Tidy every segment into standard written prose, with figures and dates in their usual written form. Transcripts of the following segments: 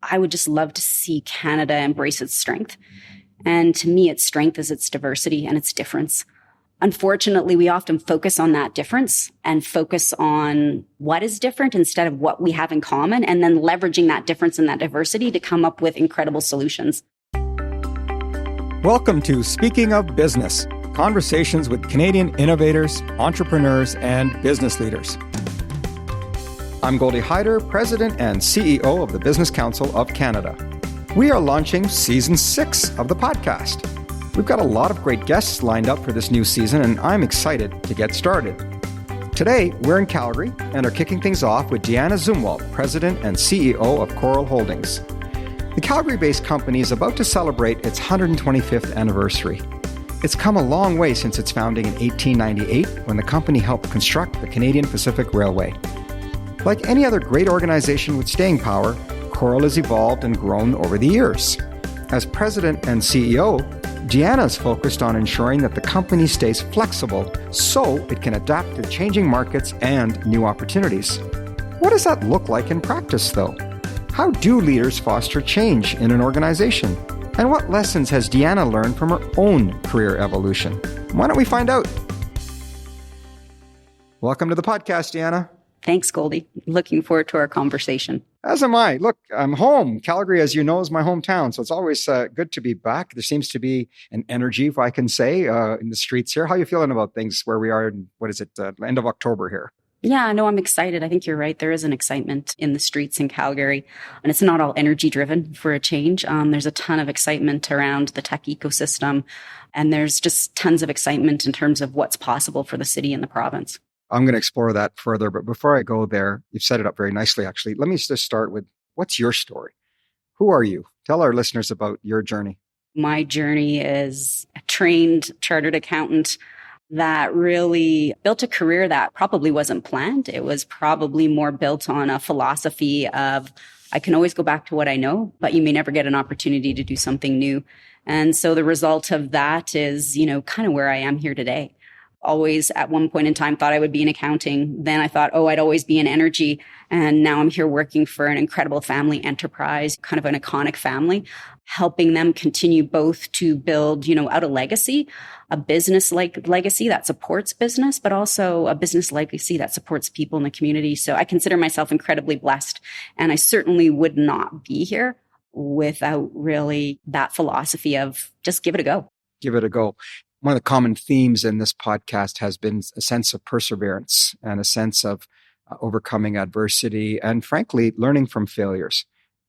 I would just love to see Canada embrace its strength. And to me, its strength is its diversity and its difference. Unfortunately, we often focus on that difference and focus on what is different instead of what we have in common, and then leveraging that difference and that diversity to come up with incredible solutions. Welcome to Speaking of Business, conversations with Canadian innovators, entrepreneurs, and business leaders. I'm Goldy Hyder, President and CEO of the Business Council of Canada. We are launching Season 6 of the podcast. We've got a lot of great guests lined up for this new season, and I'm excited to get started. Today, we're in Calgary and are kicking things off with Deanna Zumwalt, President and CEO of Coril Holdings. The Calgary-based company is about to celebrate its 125th anniversary. It's come a long way since its founding in 1898, when the company helped construct the Canadian Pacific Railway. Like any other great organization with staying power, Coril has evolved and grown over the years. As President and CEO, Deanna is focused on ensuring that the company stays flexible so it can adapt to changing markets and new opportunities. What does that look like in practice, though? How do leaders foster change in an organization? And what lessons has Deanna learned from her own career evolution? Why don't we find out? Welcome to the podcast, Deanna. Thanks, Goldie. Looking forward to our conversation. As am I. Look, I'm home. Calgary, as you know, is my hometown. So it's always good to be back. There seems to be an energy, if I can say, in the streets here. How are you feeling about things where we are in, end of October here? Yeah, no, I'm excited. I think you're right. There is an excitement in the streets in Calgary, and it's not all energy driven for a change. There's a ton of excitement around the tech ecosystem, and there's just tons of excitement in terms of what's possible for the city and the province. I'm going to explore that further. But before I go there, you've set it up very nicely, actually. Let me just start with, what's your story? Who are you? Tell our listeners about your journey. My journey is a trained chartered accountant that really built a career that probably wasn't planned. It was probably more built on a philosophy of, I can always go back to what I know, but you may never get an opportunity to do something new. And so the result of that is, kind of where I am here today. Always at one point in time thought I would be in accounting. Then I thought, I'd always be in energy. And now I'm here working for an incredible family enterprise, kind of an iconic family, helping them continue both to build, out a legacy, a business like legacy that supports business, but also a business legacy that supports people in the community. So I consider myself incredibly blessed. And I certainly would not be here without really that philosophy of just give it a go. Give it a go. One of the common themes in this podcast has been a sense of perseverance and a sense of overcoming adversity and, frankly, learning from failures.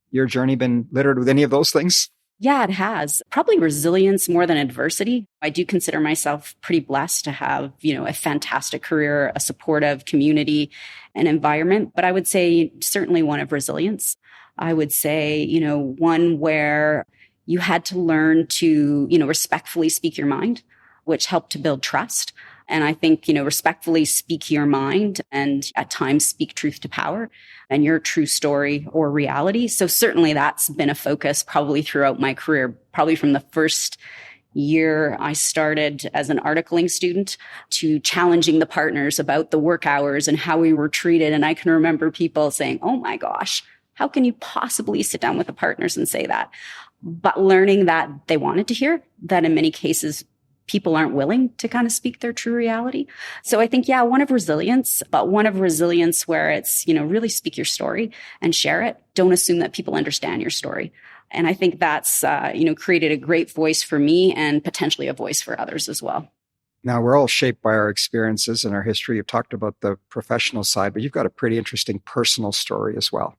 Your journey been littered with any of those things? Yeah, it has. Probably resilience more than adversity. I do consider myself pretty blessed to have, a fantastic career, a supportive community and environment. But I would say certainly one of resilience. I would say, one where you had to learn to, respectfully speak your mind, which helped to build trust. And I think, respectfully speak your mind and at times speak truth to power and your true story or reality. So certainly that's been a focus probably throughout my career, probably from the first year I started as an articling student to challenging the partners about the work hours and how we were treated. And I can remember people saying, oh my gosh, how can you possibly sit down with the partners and say that? But learning that they wanted to hear that in many cases, people aren't willing to kind of speak their true reality. So I think, one of resilience, but one of resilience where it's, really speak your story and share it. Don't assume that people understand your story. And I think that's, created a great voice for me and potentially a voice for others as well. Now, we're all shaped by our experiences and our history. You've talked about the professional side, but you've got a pretty interesting personal story as well.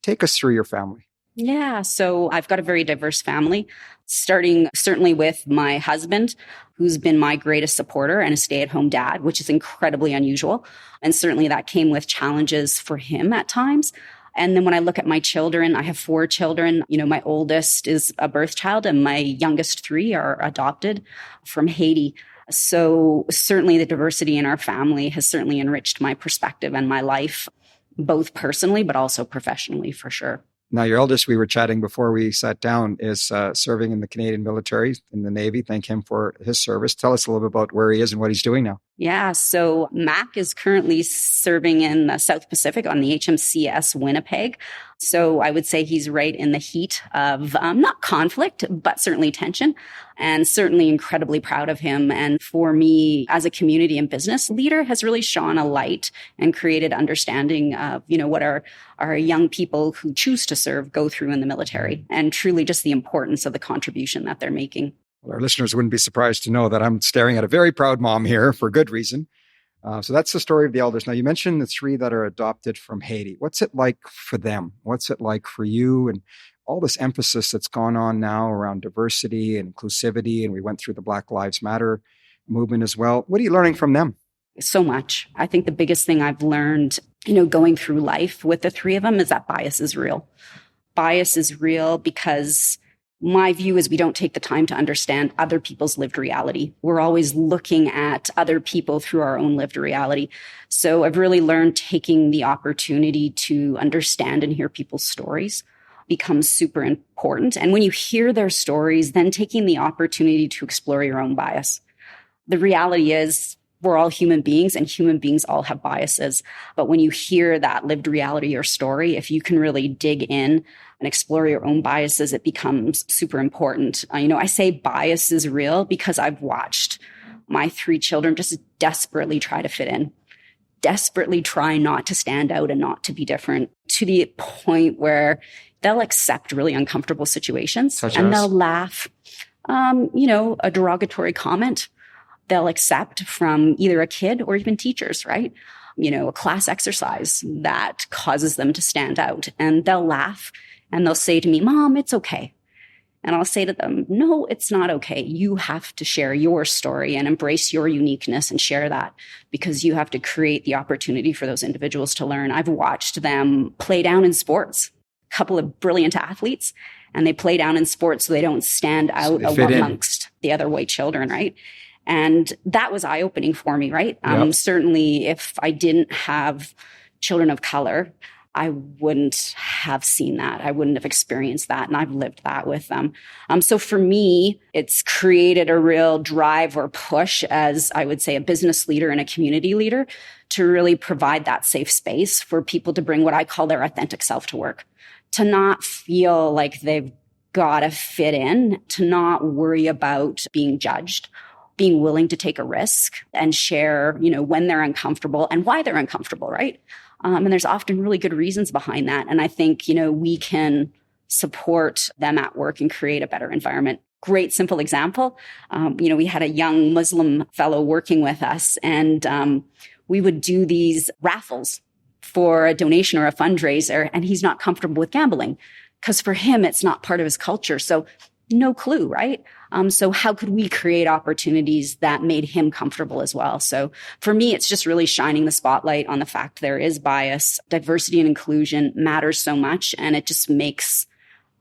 Take us through your family. Yeah. So I've got a very diverse family, starting certainly with my husband, who's been my greatest supporter and a stay-at-home dad, which is incredibly unusual. And certainly that came with challenges for him at times. And then when I look at my children, I have 4 children. My oldest is a birth child and my youngest 3 are adopted from Haiti. So certainly the diversity in our family has certainly enriched my perspective and my life, both personally, but also professionally for sure. Now, your eldest, we were chatting before we sat down, is serving in the Canadian military, in the Navy. Thank him for his service. Tell us a little bit about where he is and what he's doing now. Yeah, so Mac is currently serving in the South Pacific on the HMCS Winnipeg. So I would say he's right in the heat of not conflict, but certainly tension, and certainly incredibly proud of him. And for me, as a community and business leader, has really shone a light and created understanding of, what our young people who choose to serve go through in the military, and truly just the importance of the contribution that they're making. Well, our listeners wouldn't be surprised to know that I'm staring at a very proud mom here for good reason. So that's the story of the elders. Now, you mentioned the 3 that are adopted from Haiti. What's it like for them? What's it like for you? And all this emphasis that's gone on now around diversity and inclusivity, and we went through the Black Lives Matter movement as well. What are you learning from them? So much. I think the biggest thing I've learned, going through life with the 3 of them is that bias is real. Bias is real because my view is we don't take the time to understand other people's lived reality. We're always looking at other people through our own lived reality. So I've really learned taking the opportunity to understand and hear people's stories becomes super important. And when you hear their stories, then taking the opportunity to explore your own bias. The reality is we're all human beings, and human beings all have biases. But when you hear that lived reality or story, if you can really dig in and explore your own biases, it becomes super important. I say bias is real because I've watched my 3 children just desperately try to fit in, desperately try not to stand out and not to be different, to the point where they'll accept really uncomfortable situations and they'll laugh, a derogatory comment they'll accept from either a kid or even teachers, right? A class exercise that causes them to stand out, and they'll laugh and they'll say to me, "Mom, it's okay." And I'll say to them, "No, it's not okay. You have to share your story and embrace your uniqueness and share that, because you have to create the opportunity for those individuals to learn." I've watched them play down in sports, a couple of brilliant athletes, and they play down in sports so they don't stand out amongst the other white children, right? And that was eye-opening for me, right? Yep. Certainly, if I didn't have children of color, I wouldn't have seen that. I wouldn't have experienced that. And I've lived that with them. So for me, it's created a real drive or push as, I would say, a business leader and a community leader to really provide that safe space for people to bring what I call their authentic self to work, to not feel like they've got to fit in, to not worry about being judged, being willing to take a risk and share, when they're uncomfortable and why they're uncomfortable, right? And there's often really good reasons behind that. And I think, we can support them at work and create a better environment. Great simple example. We had a young Muslim fellow working with us, and we would do these raffles for a donation or a fundraiser, and he's not comfortable with gambling because for him, it's not part of his culture. So no clue, right? So how could we create opportunities that made him comfortable as well? So for me, it's just really shining the spotlight on the fact there is bias. Diversity and inclusion matters so much, and it just makes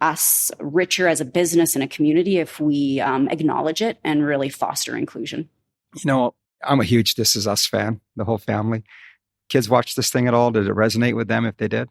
us richer as a business and a community if we acknowledge it and really foster inclusion. I'm a huge This Is Us fan, the whole family. Kids watch this thing at all? Did it resonate with them if they did?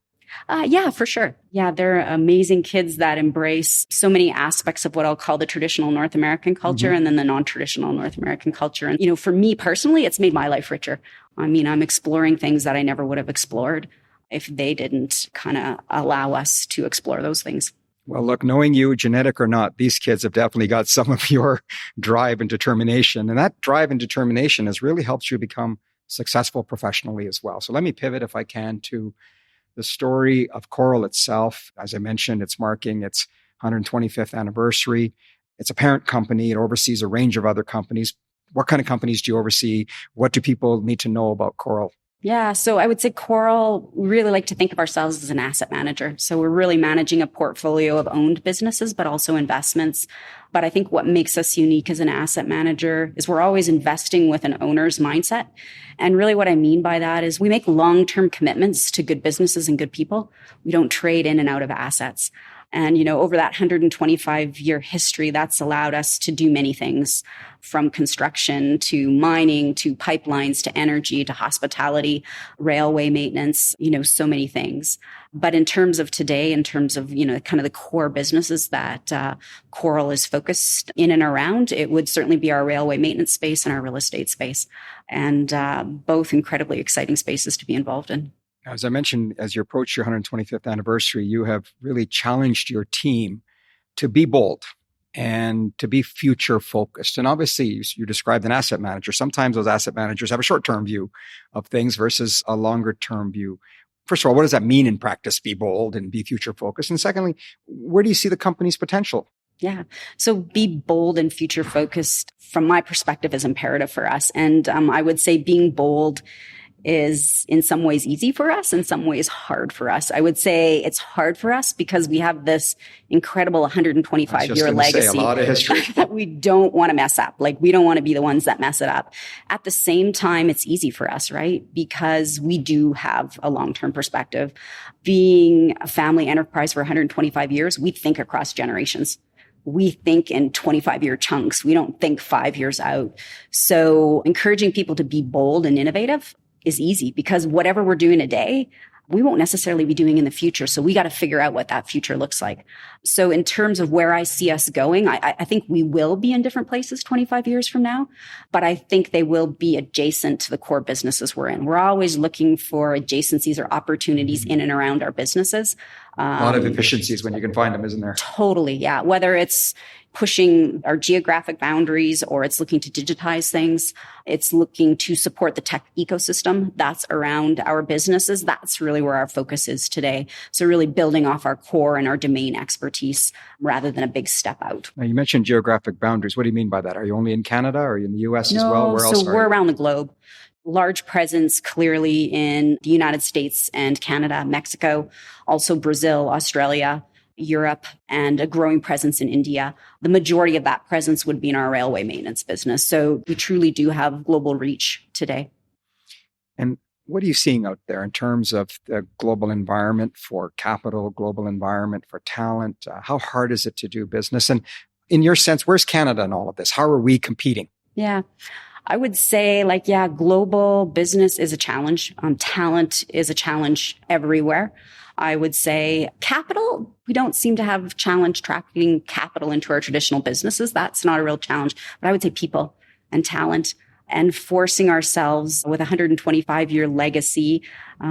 Yeah, for sure. Yeah, they're amazing kids that embrace so many aspects of what I'll call the traditional North American culture and then the non-traditional North American culture. And, for me personally, it's made my life richer. I'm exploring things that I never would have explored if they didn't kind of allow us to explore those things. Well, look, knowing you, genetic or not, these kids have definitely got some of your drive and determination. And that drive and determination has really helped you become successful professionally as well. So let me pivot, if I can, to the story of Coril itself. As I mentioned, it's marking its 125th anniversary. It's a parent company. It oversees a range of other companies. What kind of companies do you oversee? What do people need to know about Coril? Yeah, so I would say Coril, we really like to think of ourselves as an asset manager. So we're really managing a portfolio of owned businesses, but also investments. But I think what makes us unique as an asset manager is we're always investing with an owner's mindset. And really what I mean by that is we make long-term commitments to good businesses and good people. We don't trade in and out of assets. And, over that 125-year history, that's allowed us to do many things, from construction to mining to pipelines to energy to hospitality, railway maintenance, so many things. But in terms of today, in terms of, kind of the core businesses that Coril is focused in and around, it would certainly be our railway maintenance space and our real estate space. And both incredibly exciting spaces to be involved in. As I mentioned, as you approach your 125th anniversary, you have really challenged your team to be bold and to be future focused. And obviously, you described an asset manager. Sometimes those asset managers have a short-term view of things versus a longer-term view. First of all, what does that mean in practice, be bold and be future focused? And secondly, where do you see the company's potential? Yeah. So be bold and future focused from my perspective is imperative for us. And I would say being bold is in some ways easy for us, in some ways hard for us. I would say it's hard for us because we have this incredible 125-year legacy a lot of history that we don't want to mess up. Like, we don't want to be the ones that mess it up. At the same time, it's easy for us, right? Because we do have a long-term perspective. Being a family enterprise for 125 years, we think across generations. We think in 25-year chunks. We don't think 5 years out. So encouraging people to be bold and innovative is easy because whatever we're doing today, we won't necessarily be doing in the future. So we got to figure out what that future looks like. So in terms of where I see us going, I think we will be in different places 25 years from now, but I think they will be adjacent to the core businesses we're in. We're always looking for adjacencies or opportunities in and around our businesses. A lot of efficiencies when you can find them, isn't there? Totally. Yeah. Whether it's pushing our geographic boundaries or it's looking to digitize things, it's looking to support the tech ecosystem that's around our businesses. That's really where our focus is today. So really building off our core and our domain expertise rather than a big step out. Now, you mentioned geographic boundaries. What do you mean by that? Are you only in Canada? Or are you in the US as well? Where else so we're around the globe. Large presence clearly in the United States and Canada, Mexico, also Brazil, Australia, Europe, and a growing presence in India. The majority of that presence would be in our railway maintenance business. So we truly do have global reach today. And what are you seeing out there in terms of the global environment for capital, global environment for talent? How hard is it to do business? And in your sense, where's Canada in all of this? How are we competing? Yeah. I would say global business is a challenge. Talent is a challenge everywhere. I would say capital, we don't seem to have challenge attracting capital into our traditional businesses. That's not a real challenge. But I would say people and talent and forcing ourselves with a 125-year legacy.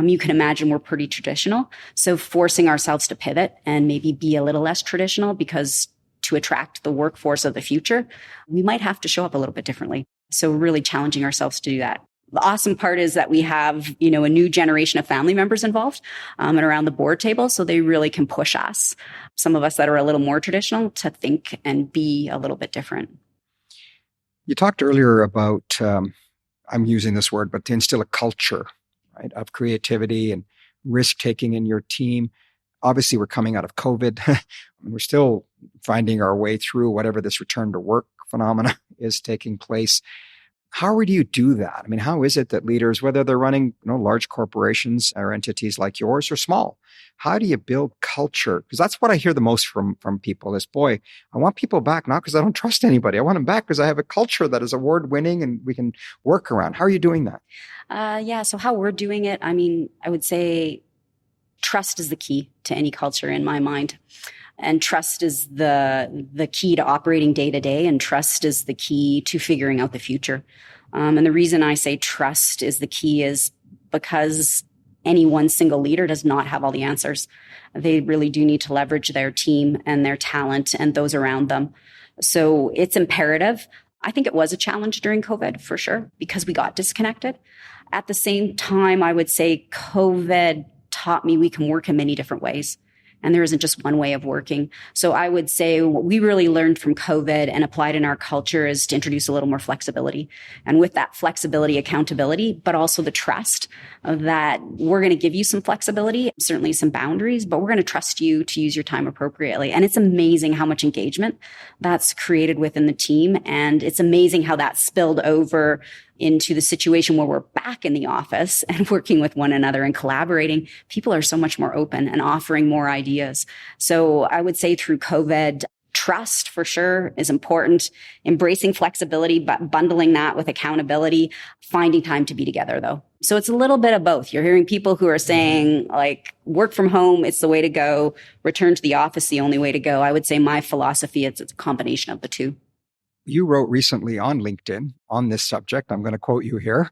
You can imagine we're pretty traditional. So forcing ourselves to pivot and maybe be a little less traditional because to attract the workforce of the future, we might have to show up a little bit differently. So really challenging ourselves to do that. The awesome part is that we have, a new generation of family members involved and around the board table. So they really can push us, some of us that are a little more traditional, to think and be a little bit different. You talked earlier about, I'm using this word, but to instill a culture, right, of creativity and risk-taking in your team. Obviously, we're coming out of COVID. We're still finding our way through whatever this return to work phenomena is taking place. How do you do that? I mean, how is it that leaders, whether they're running large corporations or entities like yours or small, how do you build culture? Because that's what I hear the most from people is, boy, I want people back not because I don't trust anybody. I want them back because I have a culture that is award-winning and we can work around. How are you doing that? So how we're doing it, I would say trust is the key to any culture in my mind. And trust is the key to operating day to day, and trust is the key to figuring out the future. And the reason I say trust is the key is because any one single leader does not have all the answers. They really do need to leverage their team and their talent and those around them. So it's imperative. I think it was a challenge during COVID for sure, because we got disconnected. At the same time, I would say COVID taught me we can work in many different ways. And there isn't just one way of working. So I would say what we really learned from COVID and applied in our culture is to introduce a little more flexibility. And with that flexibility, accountability, but also the trust that we're going to give you some flexibility, certainly some boundaries, but we're going to trust you to use your time appropriately. And it's amazing how much engagement that's created within the team. And it's amazing how that spilled over into the situation where we're back in the office and working with one another and collaborating. People are so much more open and offering more ideas. So I would say through COVID, trust for sure is important. Embracing flexibility, but bundling that with accountability, finding time to be together though. So it's a little bit of both. You're hearing people who are saying work from home, it's the way to go. Return to the office, the only way to go. I would say my philosophy, it's a combination of the two. You wrote recently on LinkedIn on this subject. I'm going to quote you here.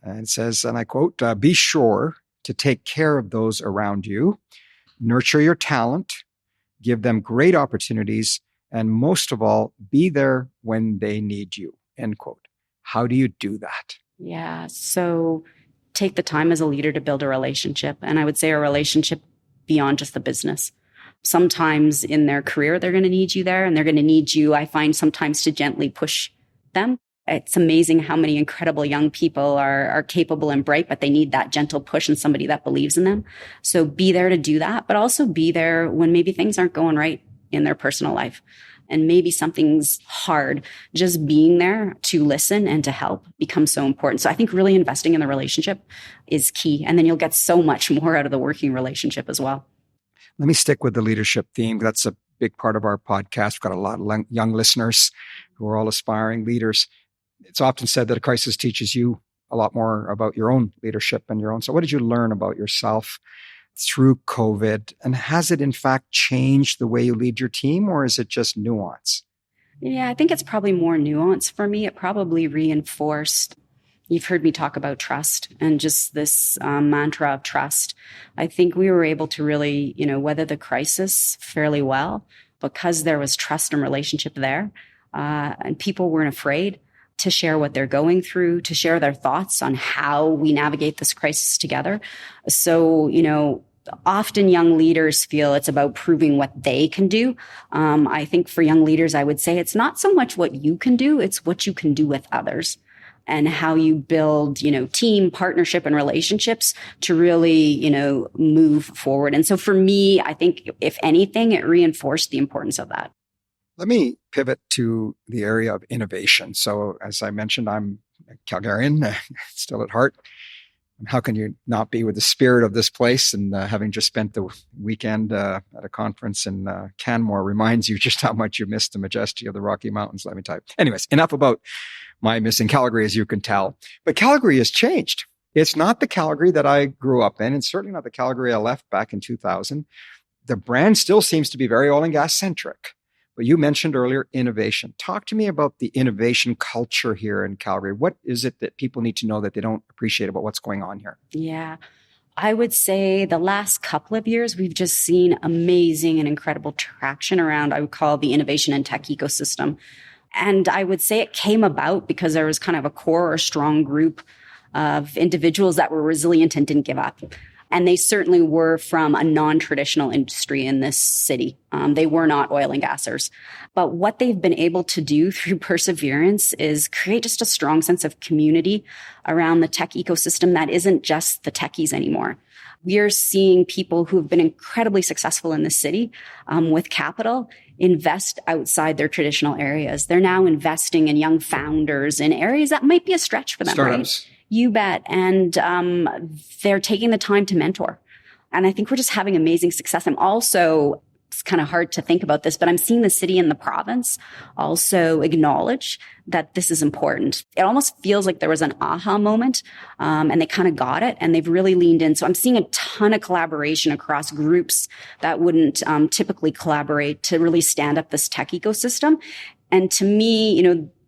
And it says, and I quote, be sure to take care of those around you, nurture your talent, give them great opportunities, and most of all, be there when they need you, end quote. How do you do that? Yeah. So take the time as a leader to build a relationship. And I would say a relationship beyond just the business. Sometimes in their career, they're going to need you there, and they're going to need you, I find, sometimes to gently push them. It's amazing how many incredible young people are capable and bright, but they need that gentle push and somebody that believes in them. So be there to do that, but also be there when maybe things aren't going right in their personal life. And maybe something's hard. Just being there to listen and to help becomes so important. So I think really investing in the relationship is key. And then you'll get so much more out of the working relationship as well. Let me stick with the leadership theme. That's a big part of our podcast. We've got a lot of young listeners who are all aspiring leaders. It's often said that a crisis teaches you a lot more about your own leadership and your own. So what did you learn about yourself through COVID? And has it in fact changed the way you lead your team, or is it just nuance? Yeah, I think it's probably more nuance for me. It probably reinforced. You've heard me talk about trust and just this mantra of trust. I think we were able to really, weather the crisis fairly well because there was trust and relationship there. And people weren't afraid to share what they're going through, to share their thoughts on how we navigate this crisis together. So, often young leaders feel it's about proving what they can do. I think for young leaders, I would say it's not so much what you can do, it's what you can do with others. And how you build, team, partnership, and relationships to really, move forward. And so for me, I think if anything, it reinforced the importance of that. Let me pivot to the area of innovation. So as I mentioned, I'm a Calgarian, still at heart. How can you not be with the spirit of this place? And having just spent the weekend at a conference in Canmore reminds you just how much you missed the majesty of the Rocky Mountains, let me tell you. Anyways, enough about my missing Calgary, as you can tell. But Calgary has changed. It's not the Calgary that I grew up in, and certainly not the Calgary I left back in 2000. The brand still seems to be very oil and gas centric. But you mentioned earlier innovation. Talk to me about the innovation culture here in Calgary. What is it that people need to know that they don't appreciate about what's going on here? Yeah. I would say the last couple of years, we've just seen amazing and incredible traction around, I would call the innovation and tech ecosystem. And I would say it came about because there was kind of a core or strong group of individuals that were resilient and didn't give up. And they certainly were from a non-traditional industry in this city. They were not oil and gassers. But what they've been able to do through perseverance is create just a strong sense of community around the tech ecosystem that isn't just the techies anymore. We are seeing people who have been incredibly successful in the city with capital invest outside their traditional areas. They're now investing in young founders in areas that might be a stretch for them, startups. Right? You bet. And they're taking the time to mentor. And I think we're just having amazing success. I'm also, it's kind of hard to think about this, but I'm seeing the city and the province also acknowledge that this is important. It almost feels like there was an aha moment, and they kind of got it and they've really leaned in. So I'm seeing a ton of collaboration across groups that wouldn't typically collaborate to really stand up this tech ecosystem. And to me,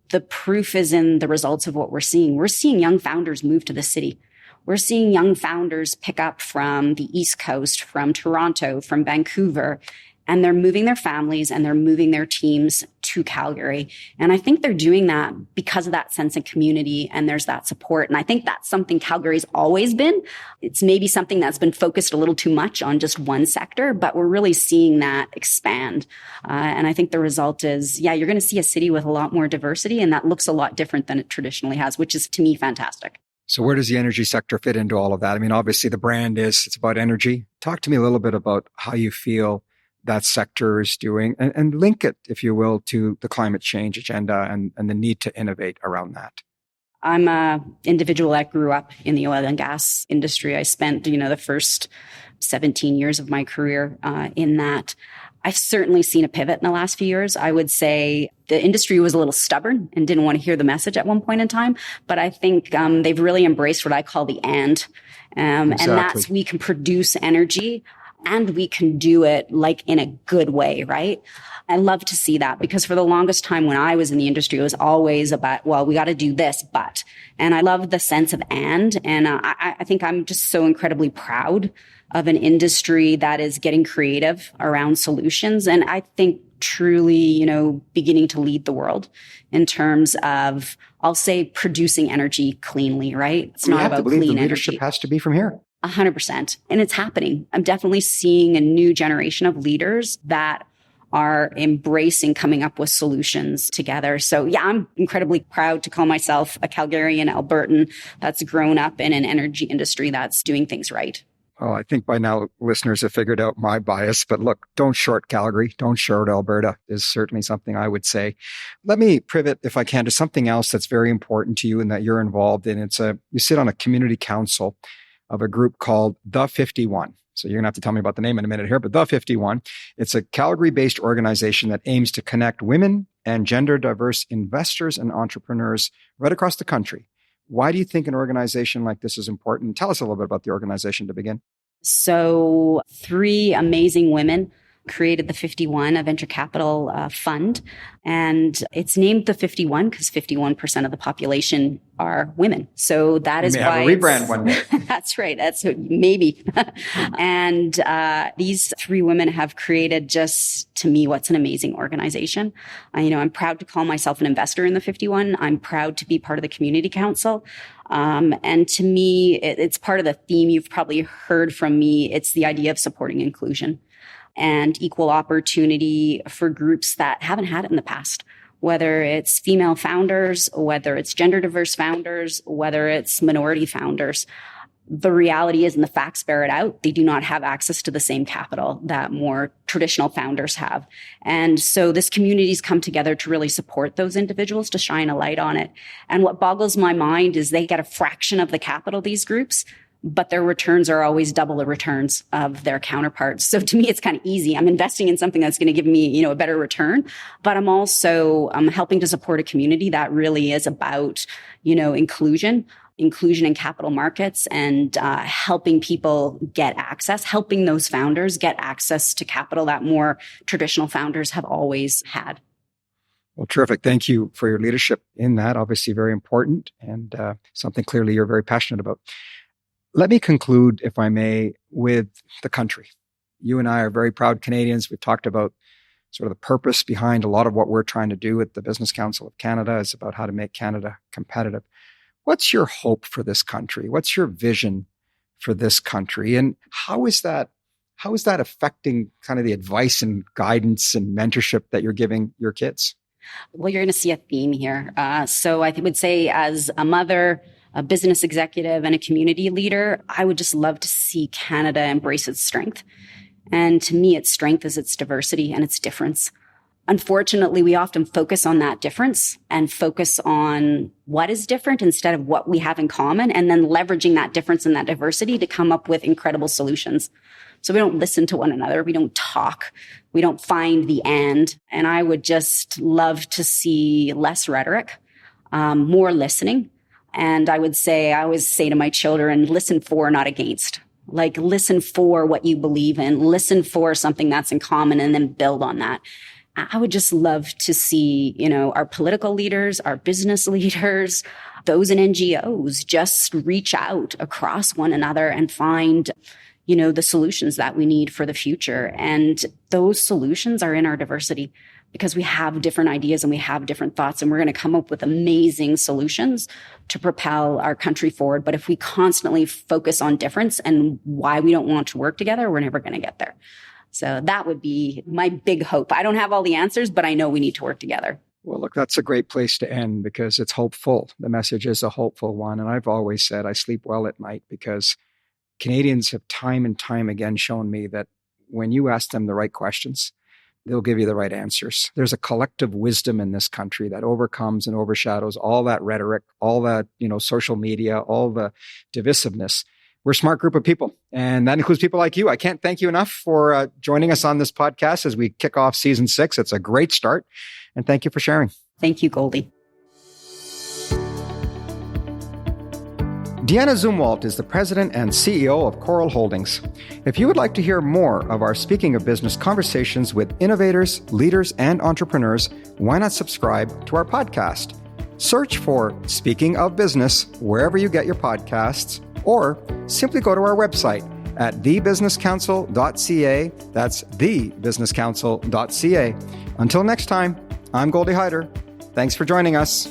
the proof is in the results of what we're seeing. We're seeing young founders move to the city. We're seeing young founders pick up from the East Coast, from Toronto, from Vancouver, and they're moving their families and they're moving their teams to Calgary. And I think they're doing that because of that sense of community and there's that support. And I think that's something Calgary's always been. It's maybe something that's been focused a little too much on just one sector, but we're really seeing that expand. And I think the result is, you're going to see a city with a lot more diversity, and that looks a lot different than it traditionally has, which is to me fantastic. So where does the energy sector fit into all of that? I mean, obviously the brand it's about energy. Talk to me a little bit about how you feel that sector is doing and link it, if you will, to the climate change agenda and the need to innovate around that. I'm an individual that grew up in the oil and gas industry. I spent, the first 17 years of my career in that. I've certainly seen a pivot in the last few years. I would say the industry was a little stubborn and didn't want to hear the message at one point in time. But I think they've really embraced what I call the and. Exactly. And that's we can produce energy and we can do it like in a good way, right? I love to see that, because for the longest time when I was in the industry, it was always about, well, we got to do this, but, and I love the sense of and I think I'm just so incredibly proud of an industry that is getting creative around solutions. And I think truly, beginning to lead the world in terms of, I'll say, producing energy cleanly, right? It's not about clean energy. The leadership has to be from here. 100%. And it's happening. I'm definitely seeing a new generation of leaders that are embracing coming up with solutions together. So yeah, I'm incredibly proud to call myself a Calgarian Albertan that's grown up in an energy industry that's doing things right. Well, I think by now listeners have figured out my bias, but look, don't short Calgary, don't short Alberta is certainly something I would say. Let me pivot, if I can, to something else that's very important to you and that you're involved in. You sit on a community council of a group called The 51. So you're going to have to tell me about the name in a minute here, but The 51, it's a Calgary-based organization that aims to connect women and gender diverse investors and entrepreneurs right across the country. Why do you think an organization like this is important? Tell us a little bit about the organization to begin. So 3 amazing women created the 51, a venture capital fund. And it's named the 51 because 51% of the population are women. So that is why have a rebrand one day. That's right. That's maybe. And these 3 women have created, just to me, what's an amazing organization. I'm proud to call myself an investor in the 51. I'm proud to be part of the community council. And to me, it's part of the theme you've probably heard from me. It's the idea of supporting inclusion and equal opportunity for groups that haven't had it in the past, whether it's female founders, whether it's gender diverse founders, whether it's minority founders. The reality is, and the facts bear it out, they do not have access to the same capital that more traditional founders have. And so this community's come together to really support those individuals, to shine a light on it. And what boggles my mind is they get a fraction of the capital, these groups, but their returns are always double the returns of their counterparts. So to me, it's kind of easy. I'm investing in something that's going to give me, a better return, but I'm also helping to support a community that really is about, inclusion in capital markets, and helping people get access, helping those founders get access to capital that more traditional founders have always had. Well, terrific. Thank you for your leadership in that. Obviously very important, and something clearly you're very passionate about. Let me conclude, if I may, with the country. You and I are very proud Canadians. We've talked about sort of the purpose behind a lot of what we're trying to do at the Business Council of Canada. Is about how to make Canada competitive. What's your hope for this country? What's your vision for this country? And how is that affecting kind of the advice and guidance and mentorship that you're giving your kids? Well, you're going to see a theme here. So I would say, as a mother, a business executive, and a community leader, I would just love to see Canada embrace its strength. And to me, its strength is its diversity and its difference. Unfortunately, we often focus on that difference and focus on what is different instead of what we have in common, and then leveraging that difference and that diversity to come up with incredible solutions. So we don't listen to one another. We don't talk. We don't find the and. And I would just love to see less rhetoric, more listening. And I always say to my children, listen for, not against. Like, listen for what you believe in, listen for something that's in common, and then build on that. I would just love to see, our political leaders, our business leaders, those in NGOs just reach out across one another and find, the solutions that we need for the future. And those solutions are in our diversity, because we have different ideas and we have different thoughts, and we're going to come up with amazing solutions to propel our country forward. But if we constantly focus on difference and why we don't want to work together, we're never going to get there. So that would be my big hope. I don't have all the answers, but I know we need to work together. Well, look, that's a great place to end, because it's hopeful. The message is a hopeful one. And I've always said I sleep well at night, because Canadians have time and time again shown me that when you ask them the right questions, they'll give you the right answers. There's a collective wisdom in this country that overcomes and overshadows all that rhetoric, all that, social media, all the divisiveness. We're a smart group of people, and that includes people like you. I can't thank you enough for joining us on this podcast as we kick off season 6. It's a great start, and thank you for sharing. Thank you, Goldy. Deanna Zumwalt is the president and CEO of Coril Holdings. If you would like to hear more of our Speaking of Business conversations with innovators, leaders, and entrepreneurs, why not subscribe to our podcast? Search for Speaking of Business wherever you get your podcasts, or simply go to our website at thebusinesscouncil.ca. That's thebusinesscouncil.ca. Until next time, I'm Goldy Hyder. Thanks for joining us.